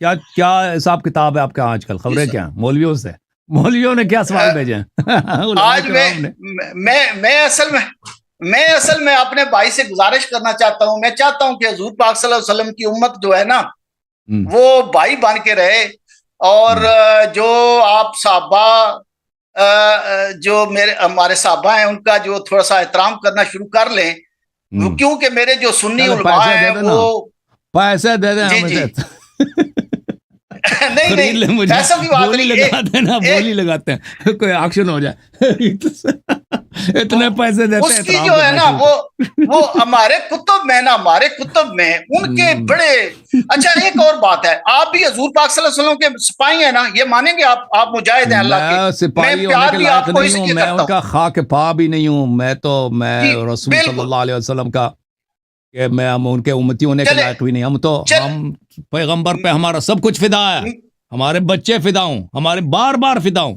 کیا کیا حساب کتاب ہے آپ کا آج کل؟ خبریں کیا مولویوں سے؟ مولویوں نے کیا سوال بھیجے ہیں؟ آج میں اصل میں اپنے بھائی سے گزارش کرنا چاہتا ہوں. میں چاہتا ہوں کہ حضور پاک صلی اللہ علیہ وسلم کی امت جو ہے نا وہ بھائی بن کے رہے, اور جو آپ صحابہ جو ہمارے صحابہ ہیں ان کا جو تھوڑا سا احترام کرنا شروع کر لیں, کیونکہ میرے جو سنی علماء ہیں وہ پیسے دے دیں. جی جی نہیں ایسا کی بات بولی لگا دینا, بولی لگاتے ہیں کوئی ایکشن ہو جائے. اتنے پیسے دیتے ہیں. اس کی جو ہے نا وہ ہمارے کتب میں نا, ہمارے کتب میں ان کے بڑے. اچھا ایک اور بات ہے, آپ بھی حضور پاک صلی اللہ علیہ وسلم کے سپاہی ہیں نا, یہ مانیں گے آپ مجاہد ہیں اللہ کے. سپاہی ہونے کے لائق نہیں ہوں, میں ان کا خاک پا بھی نہیں ہوں. میں رسول صلی اللہ علیہ وسلم کا کہ میں ان کے امتی ہونے کے لائق بھی نہیں. ہم پیغمبر پہ ہمارا سب کچھ فدا ہے, ہمارے بچے فدا ہوں, ہمارے بار بار فدا ہوں,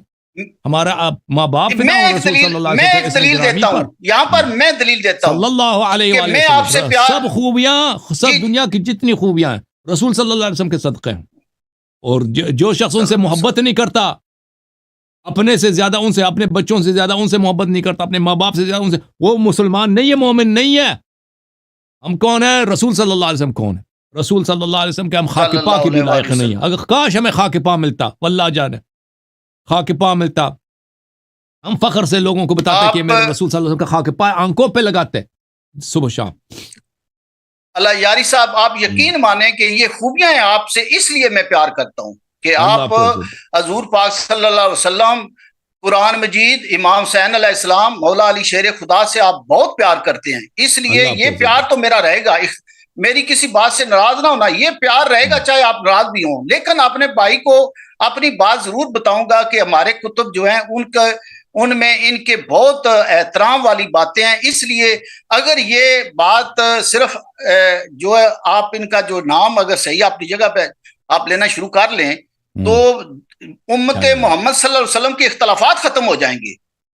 ہمارا ماں باپ فدا ہوں. رسول صلی اللہ علیہ وسلم میں دلیل دیتا ہوں یہاں پر, میں دلیل دیتا ہوں صلی اللہ علیہ وسلم. سب خوبیاں, سب دنیا کی جتنی خوبیاں ہیں رسول صلی اللہ علیہ وسلم کے صدقے ہیں. اور جو شخص ان سے محبت نہیں کرتا, اپنے سے زیادہ ان سے, اپنے بچوں سے زیادہ ان سے محبت نہیں کرتا, اپنے ماں باپ سے زیادہ ان سے, وہ مسلمان نہیں ہے, مومن نہیں ہے. ہم کون ہیں؟ رسول صلی اللہ علیہ وسلم کون ہے؟ رسول صلی اللہ علیہ وسلم کے ہم خاک پا کی بھی لائق نہیں ہیں. اگر کاش ہمیں خاک پا ملتا, واللہ جانے خاک پا ملتا, ہم فخر سے لوگوں کو بتاتے کہ میرے رسول صلی اللہ علیہ وسلم کا خاک پا آنکھوں پہ لگاتے صبح شام. اللہ یاری صاحب, آپ یقین مانیں کہ یہ خوبیاں ہیں آپ سے, اس لیے میں پیار کرتا ہوں کہ آپ حضور پاک صلی اللہ علیہ وسلم, قرآن مجید, امام حسین علیہ السلام, مولا علی شیر خدا سے آپ بہت پیار کرتے ہیں. اس لیے یہ پیار تو میرا رہے گا, میری کسی بات سے ناراض نہ ہونا, یہ پیار رہے گا چاہے آپ ناراض بھی ہوں. لیکن اپنے بھائی کو اپنی بات ضرور بتاؤں گا کہ ہمارے کتب جو ہیں ان میں ان کے بہت احترام والی باتیں ہیں. اس لیے اگر یہ بات صرف جو ہے آپ ان کا جو نام اگر صحیح اپنی جگہ پہ آپ لینا شروع کر لیں تو امت محمد صلی اللہ علیہ وسلم کے اختلافات ختم ہو جائیں گے,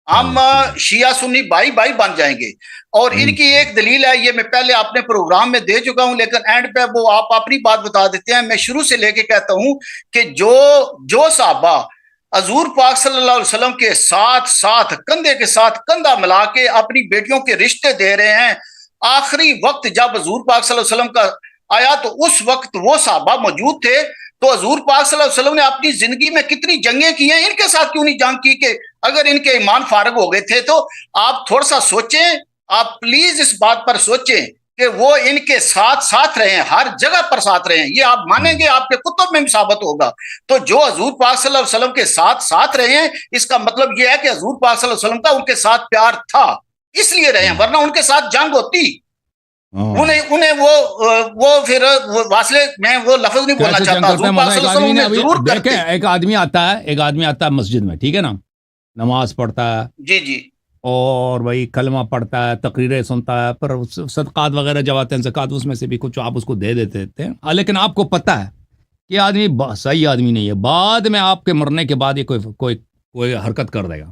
ہم شیعہ سنی بھائی بن جائیں گے. اور ان کی ایک دلیل ہے, یہ میں پہلے اپنے پروگرام میں دے چکا ہوں, لیکن اینڈ پہ وہ آپ اپنی بات بتا دیتے ہیں. میں شروع سے لے کے کہتا ہوں کہ جو صحابہ حضور پاک صلی اللہ علیہ وسلم کے ساتھ کندھے کے ساتھ کندھا ملا کے اپنی بیٹیوں کے رشتے دے رہے ہیں, آخری وقت جب حضور پاک صلی اللہ علیہ وسلم کا آیا تو اس وقت وہ صحابہ موجود تھے. تو حضور پاک صلی اللہ علیہ وسلم نے اپنی زندگی میں کتنی جنگیں کی ہیں, ان کے ساتھ کیوں نہیں جنگ کی؟ کہ اگر ان کے ایمان فارغ ہو گئے تھے تو آپ تھوڑا سا سوچیں, آپ پلیز اس بات پر سوچیں کہ وہ ان کے ساتھ رہے ہیں, ہر جگہ پر ساتھ رہے ہیں. یہ آپ مانیں گے, آپ کے کتب میں بھی ثابت ہوگا. تو جو حضور پاک صلی اللہ علیہ وسلم کے ساتھ رہے ہیں, اس کا مطلب یہ ہے کہ حضور پاک صلی اللہ علیہ وسلم کا ان کے ساتھ پیار تھا, اس لیے رہے ہیں, ورنہ ان کے ساتھ جنگ ہوتی. انہیں وہ پھر واصلے میں وہ لفظ نہیں بولنا چاہتا. دیکھیں ایک آدمی آتا ہے مسجد میں, ٹھیک ہے نا, نماز پڑھتا ہے, جی اور وہی کلمہ پڑھتا ہے, تقریریں سنتا ہے, پر صدقات وغیرہ جب آتے ہیں زکوٰۃ, اس میں سے بھی کچھ آپ اس کو دے دیتے ہیں. لیکن آپ کو پتہ ہے کہ آدمی صحیح آدمی نہیں ہے, بعد میں آپ کے مرنے کے بعد یہ کوئی حرکت کر دے گا.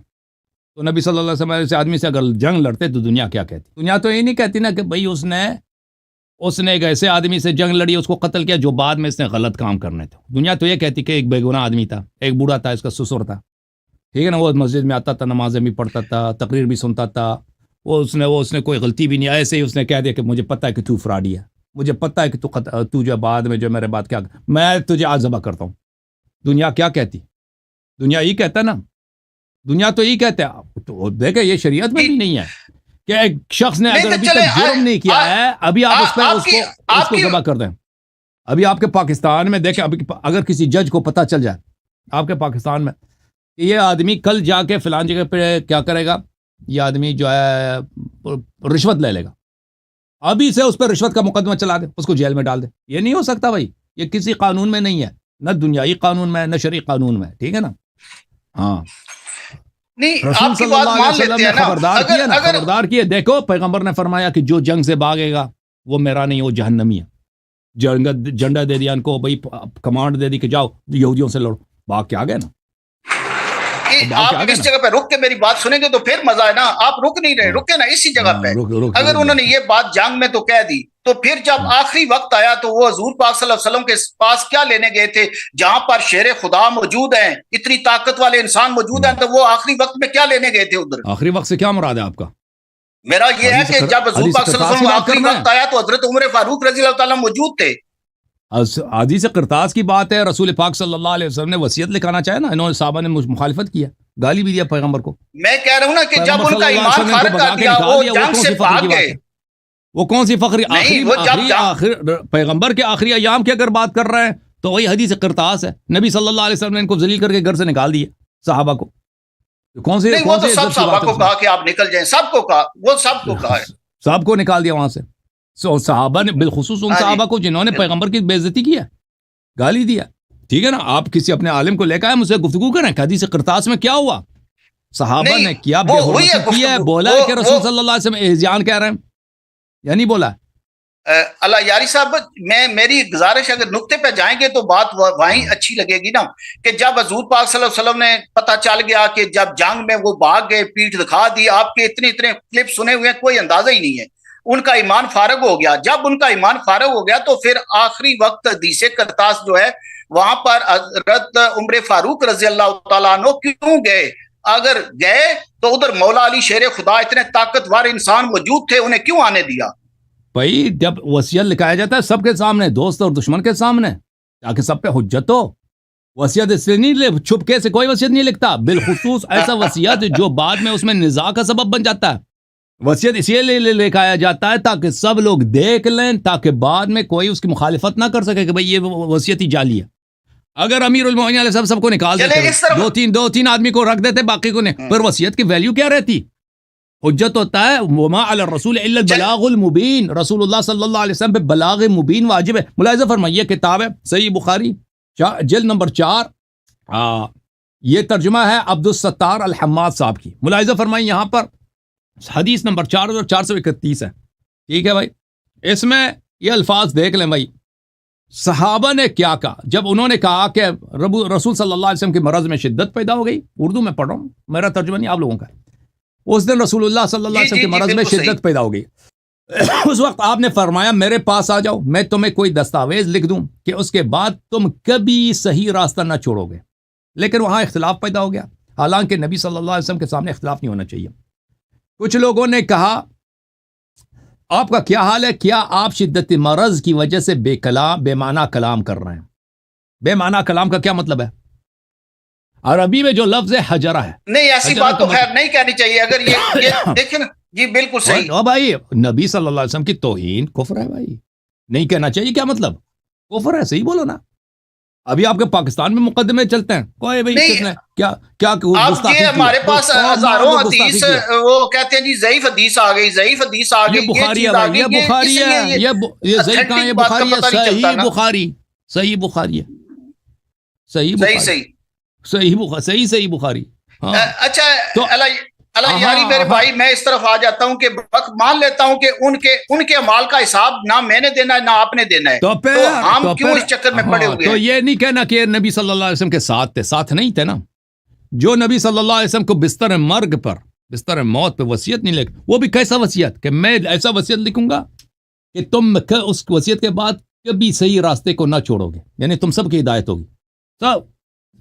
تو نبی صلی اللہ علیہ وسلم سے آدمی سے اگر جنگ لڑتے تو دنیا کیا کہتی؟ دنیا تو یہ نہیں کہتی نا کہ بھئی اس نے ایک ایسے آدمی سے جنگ لڑی, اس کو قتل کیا جو بعد میں اس نے غلط کام کرنے تھے. دنیا تو یہ کہتی کہ ایک بے گناہ آدمی تھا, ایک بوڑھا تھا, اس کا سسر تھا, ٹھیک ہے نا, وہ مسجد میں آتا تھا, نمازیں بھی پڑھتا تھا, تقریر بھی سنتا تھا, اس نے کوئی غلطی بھی نہیں, ایسے ہی اس نے کہہ دیا کہ مجھے پتہ ہے کہ تو فراڈی ہے, مجھے پتہ ہے کہ تو جو بعد میں جو میرے بات کیا, میں تجھے آج ذبح کرتا ہوں. دنیا کیا کہتی؟ دنیا یہی کہتا ہے نا, دنیا تو یہی کہتا ہے. تو دیکھیں یہ شریعت میں بھی نہیں ہے کہ ایک شخص نے اگر ابھی تک جرم نہیں کیا ہے, ابھی آپ اس کو ذبح کر دیں. ابھی آپ کے پاکستان میں دیکھیں, اگر کسی جج کو پتہ چل جائے آپ کے پاکستان میں کہ یہ آدمی کل جا کے فلان جگہ پہ کیا کرے گا, یہ آدمی جو ہے رشوت لے لے گا, ابھی سے اس پہ رشوت کا مقدمہ چلا دے, اس کو جیل میں ڈال دے. یہ نہیں ہو سکتا بھائی, یہ کسی قانون میں نہیں ہے, نہ دنیائی قانون میں نہ شرعی قانون میں, ٹھیک ہے نا. ہاں رسول صلی اللہ علیہ وسلم نے خبردار کیا. دیکھو پیغمبر نے فرمایا کہ جو جنگ سے بھاگے گا وہ میرا نہیں, وہ جہنمی ہے. جھنڈا دے دیا ان کو, بھائی کمانڈ دے دی کہ جاؤ یہودیوں سے لڑو, بھاگ کے آ گئے نا. آپ اس جگہ پہ رک کے میری بات سنیں گے تو پھر مزہ ہے نا. آپ رک نہیں رہے, رکے نا اسی جگہ پہ. اگر انہوں نے یہ بات جنگ میں تو کہہ دی, تو پھر جب آخری وقت آیا تو وہ حضور پاک صلی اللہ علیہ وسلم کے پاس کیا لینے گئے تھے؟ جہاں پر شیر خدا موجود ہیں, اتنی طاقت والے انسان موجود ہیں, تو وہ آخری وقت میں کیا لینے گئے تھے ادھر؟ آخری وقت سے کیا مراد ہے آپ کا؟ میرا یہ ہے کہ جب حضور پاک صلی اللہ علیہ وسلم آخری وقت آیا تو حضرت عمر فاروق رضی اللہ تعالیٰ موجود تھے. حدیث قرطاس کی بات ہے, رسول پاک صلی اللہ علیہ وسلم نے وصیت لکھانا چاہے نا, انہوں نے صحابہ نے مخالفت کیا, گالی بھی دیا پیغمبر کو. میں کہہ رہا ہوں نا کہ جب ان کا ایمان فارغ کر دیا, وہ جنگ سے بھاگ گئے. وہ کون سی فخری پیغمبر کے آخری ایام کی اگر بات کر رہے ہیں تو وہی حدیث قرطاس ہے. نبی صلی اللہ علیہ وسلم نے ان کو ذلیل کر کے گھر سے نکال دیا صحابہ کو. کون سے وہ تو سب صحابہ کو کہا کہ آپ نکل جائیں, سب کو کہا, وہ سب کو کہا ہے, سب کو نکال دیا وہاں سے. صحابہ نے بالخصوص ان صحابہ کو جنہوں نے پیغمبر کی بے عزتی کیا, گالی دیا. ٹھیک ہے نا, آپ کسی اپنے عالم کو لے کر آئے, مجھ سے گفتگو کریں کہ حدیث قرطاس میں کیا ہوا, صحابہ نے کیا بے حرمتی کیا ہے, بولا ہے کہ رسول صلی اللہ علیہ وسلم احزیان کہہ رہے ہیں یا نہیں بولا؟ اللہ یاری صاحب, میری گزارش اگر نقطے پہ جائیں گے تو بات وہیں اچھی لگے گی نا, کہ جب حضور پاک صلی اللہ علیہ وسلم نے پتہ چل گیا کہ جب جنگ میں وہ بھاگ گئے, پیٹھ دکھا دی, آپ کے اتنے کلپ سنے ہوئے ہیں, کوئی اندازہ ہی نہیں ہے. ان کا ایمان فارغ ہو گیا. جب ان کا ایمان فارغ ہو گیا تو پھر آخری وقت حدیث قرطاس جو ہے وہاں پر حضرت عمر فاروق رضی اللہ تعالیٰ عنہ کیوں گئے؟ اگر گئے تو ادھر مولا علی شیر خدا اتنے طاقتور انسان موجود تھے, انہیں کیوں آنے دیا؟ بھائی جب وصیت لکھایا جاتا ہے سب کے سامنے, دوست اور دشمن کے سامنے, تاکہ سب پہ حجت ہو. وصیت اس لیے نہیں, چھپکے سے کوئی وصیت نہیں لکھتا, بالخصوص ایسا وصیت جو بعد میں اس میں نزاع کا سبب بن جاتا ہے. وصیت اسی لیے لکھایا جاتا ہے تاکہ سب لوگ دیکھ لیں, تاکہ بعد میں کوئی اس کی مخالفت نہ کر سکے کہ بھئی یہ وصیت ہی جعلی ہے. اگر امیر المومنین علیہ السلام سب کو نکال دیتے, دو تین آدمی کو رکھ دیتے, باقی کو نہیں, پھر وصیت کی ویلیو کیا رہتی؟ حجت ہوتا ہے وما علی الرسول الا البلاغ المبین, رسول اللہ صلی اللہ علیہ وسلم پہ بلاغ مبین واجب ہے. ملاحظہ فرمائیے, کتاب ہے صحیح بخاری جلد نمبر 4, یہ ترجمہ ہے عبد الستار الحماد صاحب کی. ملاحظہ فرمائیے یہاں پر حدیث نمبر 4431 ہے. ٹھیک ہے بھائی, اس میں یہ الفاظ دیکھ لیں بھائی, صحابہ نے کیا کہا جب انہوں نے کہا کہ رسول صلی اللہ علیہ وسلم کے مرض میں شدت پیدا ہو گئی. اردو میں پڑھ رہا ہوں, میرا ترجمہ نہیں آپ لوگوں کا. اس دن رسول اللہ صلی اللہ علیہ وسلم کے مرض میں شدت پیدا ہو گئی. اس وقت آپ نے فرمایا میرے پاس آ جاؤ, میں تمہیں کوئی دستاویز لکھ دوں کہ اس کے بعد تم کبھی صحیح راستہ نہ چھوڑو گے. لیکن وہاں اختلاف پیدا ہو گیا, حالانکہ نبی صلی اللہ علیہ وسلم کے سامنے اختلاف نہیں ہونا چاہیے. کچھ لوگوں نے کہا آپ کا کیا حال ہے, کیا آپ شدت مرض کی وجہ سے بے معنی کلام کر رہے ہیں؟ بے معنی کلام کا کیا مطلب ہے؟ عربی میں جو لفظ ہے حجرہ ہے. نہیں, ایسی بات تو خیر نہیں کہنی چاہیے. اگر یہ دیکھیں نا جی, بالکل صحیح. بھائی نبی صلی اللہ علیہ وسلم کی توہین کفر ہے بھائی, نہیں کہنا چاہیے. کیا مطلب؟ کفر ہے, صحیح بولو نا. ابھی آپ کے پاکستان میں مقدمے چلتے ہیں, کوئی بھائی کس نے کیا ہمارے پاس ہزاروں حدیث, وہ کہتے ہیں جی ضعیف حدیث آ گئی, ضعیف حدیث آ گئی, یہ بخاری ہے بھائی, یہ بخاری ہے, یہ ضعیف کہاں ہے؟ بخاری ہے, صحیح بخاری, صحیح بخاری ہے, صحیح بخاری. اچھا اللہ یاری میرے بھائی, میں اس طرف آ جاتا ہوں کہ مان لیتا ہوں کہ ان کے اعمال کا حساب نہ میں نے دینا ہے نہ آپ نے دینا ہے, تو ہم کیوں اس چکر میں پڑے ہوئے ہیں؟ تو یہ نہیں کہنا کہ نبی صلی اللہ علیہ وسلم کے ساتھ تھے, ساتھ نہیں تھے نا. جو نبی صلی اللہ علیہ وسلم کو بستر مرگ پر, بستر موت پہ وصیت نہیں لکھ, وہ بھی کیسا وصیت کہ میں ایسا وصیت لکھوں گا کہ تم اس وصیت کے بعد کبھی صحیح راستے کو نہ چھوڑو گے, یعنی تم سب کی ہدایت ہوگی. سب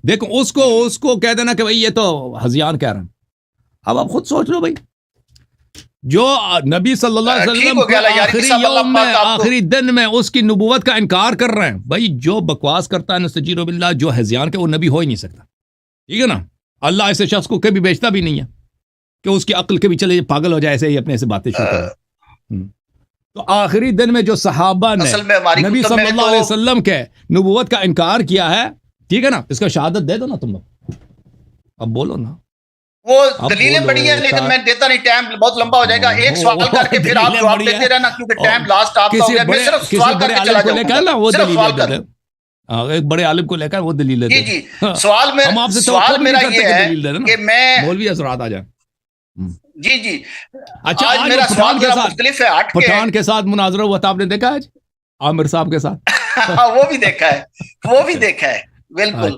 دیکھو اس کو کہہ دینا کہ بھئی یہ تو ہذیان کہہ رہے ہیں. اب آپ خود سوچ لو بھائی, جو نبی صلی اللہ علیہ وسلم آخری یوم میں, آخری دن میں اس کی نبوت کا انکار کر رہے ہیں. بھائی جو بکواس کرتا ہے نستجیر باللہ, جو ہذیان کا, وہ نبی ہو ہی نہیں سکتا. ٹھیک ہے نا, اللہ ایسے شخص کو کبھی بیچتا بھی نہیں ہے کہ اس کی عقل کبھی چلے پاگل ہو جائے, ایسے ہی اپنے سے باتیں شروع کرے. تو آخری دن میں جو صحابہ نے نبی صلی اللہ علیہ وسلم کے نبوت کا انکار کیا ہے, ٹھیک ہے نا, اس کا شہادت دے دو نا تم لوگ. اب بولو نا, وہ دلیلیں بڑی ہیں لیکن میں دیتا نہیں, ٹائم بہت لمبا ہو جائے گا. ایک سوال کر کے پھر آپ جواب دیتے رہنا, کیونکہ ٹائم لاسٹ آپ کا ہو گیا. میں صرف سوال کر کے چلا جاؤں گا, صرف سوال کر. ایک بڑے عالم کو لے کر وہ دلیل جی جی, سوال میرا یہ ہے کہ میں مولوی حضرات آ جائیں. جی جی, اچھا آج میرا سوال ذرا مختلف ہے, ہٹ کے. پٹھان کے ساتھ مناظرہ ہوا تھا, آپ نے دیکھا آج عامر صاحب کے ساتھ؟ وہ بھی دیکھا ہے, بالکل.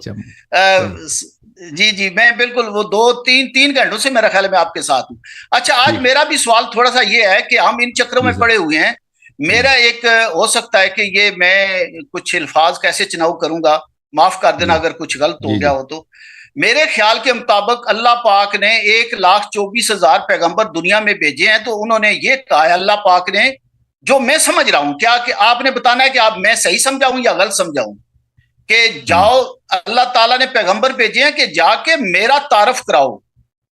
جی جی میں بالکل وہ 2-3 گھنٹوں سے میرا خیال ہے میں آپ کے ساتھ ہوں. اچھا آج میرا بھی سوال تھوڑا سا یہ ہے کہ ہم ان چکروں میں پڑے ہوئے ہیں. میرا ایک ہو سکتا ہے کہ یہ میں کچھ الفاظ کیسے چناؤ کروں گا, معاف کر دینا اگر کچھ غلط ہو گیا ہو تو. میرے خیال کے مطابق اللہ پاک نے 1,24,000 پیغمبر دنیا میں بھیجے ہیں, تو انہوں نے یہ کہا ہے اللہ پاک نے, جو میں سمجھ رہا ہوں, کیا کہ آپ نے بتانا ہے کہ آپ میں صحیح سمجھاؤں یا غلط سمجھاؤں, کہ جاؤ اللہ تعالیٰ نے پیغمبر بھیجے ہیں کہ جا کے میرا تعارف کراؤ,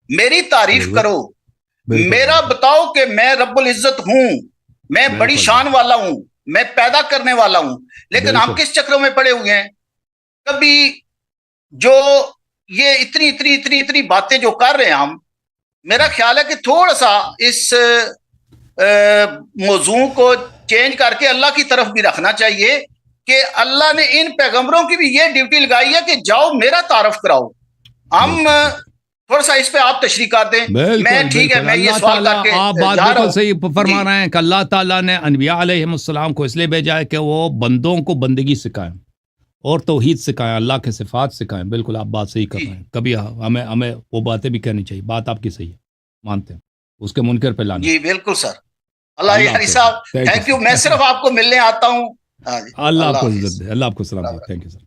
میری تعریف کرو, میرا بتاؤ کہ میں رب العزت ہوں, میں بڑی شان والا ہوں, میں پیدا کرنے والا ہوں. لیکن ہم کس چکروں میں پڑے ہوئے ہیں, کبھی جو یہ اتنی باتیں جو کر رہے ہیں ہم, میرا خیال ہے کہ تھوڑا سا اس موضوع کو چینج کر کے اللہ کی طرف بھی رکھنا چاہیے کہ اللہ نے ان پیغمبروں کی بھی یہ ڈیوٹی لگائی ہے کہ جاؤ میرا تعارف کراؤ. ہم تھوڑا سا اس پہ آپ تشریح کر دیں. میں ٹھیک ہے میں یہ سوال کر کے آپ بات بالکل صحیح فرما رہے ہیں کہ اللہ تعالیٰ نے انبیاء علیہ السلام کو اس لیے بھیجا ہے کہ وہ بندوں کو بندگی سکھائیں اور توحید سکھائیں, اللہ کے صفات سکھائیں. بالکل آپ بات صحیح کر رہے ہیں. کبھی ہمیں وہ باتیں بھی کہنی چاہیے. بات آپ کی صحیح ہے, مانتے ہیں, اس کے منکر پہ لانا. جی بالکل سر. اللہ یاری صاحب تھینک یو. میں صرف آپ کو ملنے آتا ہوں. اللہ آپ کو عزت دے. اللہ آپ کو سلام دے. Thank you sir.